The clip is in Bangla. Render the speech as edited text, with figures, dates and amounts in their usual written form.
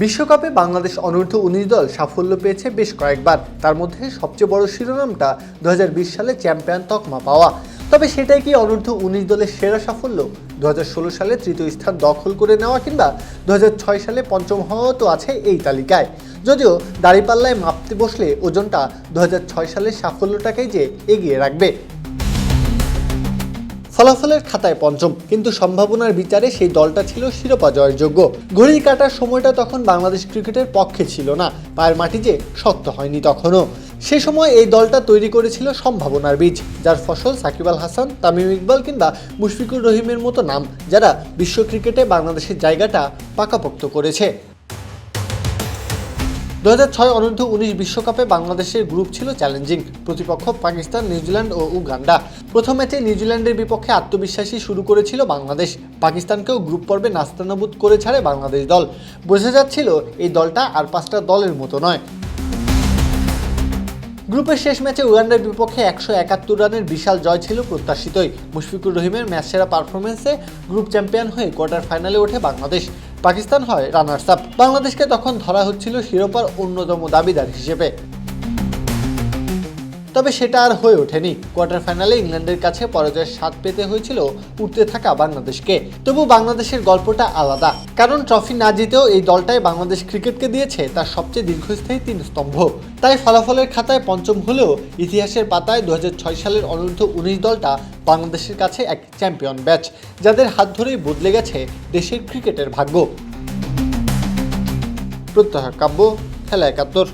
বিশ্বকাপে বাংলাদেশ অনূর্ধ্ব-19 দল সাফল্য পেয়েছে বেশ কয়েকবার। তার মধ্যে সবচেয়ে বড় শিরোনামটা 2020 সালে চ্যাম্পিয়ন তকমা পাওয়া। তবে সেটাই কি অনূর্ধ্ব-19 দলের সেরা সাফল্য? 2016 সালে তৃতীয় স্থান দখল করে নেওয়া কিংবা 2006 সালে পঞ্চম হওয়াও তো আছে এই তালিকায়। যদিও দাঁড়িপাল্লায় মাপতে বসলে ওজনটা 2006 সালের সাফল্যটাকেই যে এগিয়ে রাখবে। ফলাফলের খাতায় পঞ্চম, কিন্তু সম্ভাবনার বিচারে সেই দলটা ছিল শিরোপা জয়ের যোগ্য। ঘড়ি কাটার সময়টা তখন বাংলাদেশ ক্রিকেটের পক্ষে ছিল না, পায়ের মাটি যে শক্ত হয়নি তখনও। সে সময় এই দলটা তৈরি করেছিল সম্ভাবনার বীজ, যার ফসল সাকিব আল হাসান, তামিম ইকবাল কিংবা মুশফিকুর রহিমের মতো নাম, যারা বিশ্ব ক্রিকেটে বাংলাদেশের জায়গাটা পাকাপোক্ত করেছে। 2006 অনূর্ধ্ব-19 বিশ্বকাপে বাংলাদেশের গ্রুপ ছিল চ্যালেঞ্জিং। প্রতিপক্ষ পাকিস্তান, নিউজিল্যান্ড ও উগান্ডা। প্রথম ম্যাচে নিউজিল্যান্ডের বিপক্ষে আত্মবিশ্বাসী শুরু করেছিল বাংলাদেশ। পাকিস্তানকেও গ্রুপ পর্বে নাস্তানাবুদ করে ছাড়ে বাংলাদেশ দল। বোঝা যাচ্ছিল এই দলটা আর 5টা দলের মতো নয়। গ্রুপের শেষ ম্যাচে উগান্ডার বিপক্ষে 171 রানের বিশাল জয় ছিল প্রত্যাশিতই। মুশফিকুর রহিমের ম্যাচ সেরা পারফরমেন্সে গ্রুপ চ্যাম্পিয়ন হয়ে কোয়ার্টার ফাইনালে ওঠে বাংলাদেশ। পাকিস্তান হয় রানার্স আপ। বাংলাদেশকে তখন ধরা হচ্ছিল শিরোপার অন্যতম দাবিদার হিসেবে। তবে সেটা আর হয়ে ওঠেনি। কোয়ার্টার ফাইনালে ইংল্যান্ডের কাছে পরাজয়ের স্বাদ পেতে হয়েছিল উঠতে থাকা বাংলাদেশকে। তবু বাংলাদেশের গল্পটা আলাদা, কারণ ট্রফি না জিতেও এই দলটাই বাংলাদেশ ক্রিকেটকে দিয়েছে তার সবচেয়ে দীর্ঘস্থায়ী 3 স্তম্ভ। তাই ফলাফলের খাতায় পঞ্চম হলেও ইতিহাসের পাতায় 2006 সালের অনূর্ধ্ব-19 দলটা বাংলাদেশের কাছে এক চ্যাম্পিয়ন ব্যাচ, যাদের হাত ধরেই বদলে গেছে দেশের ক্রিকেটের ভাগ্য। প্রত্যহ কাব্য, খেলা 71।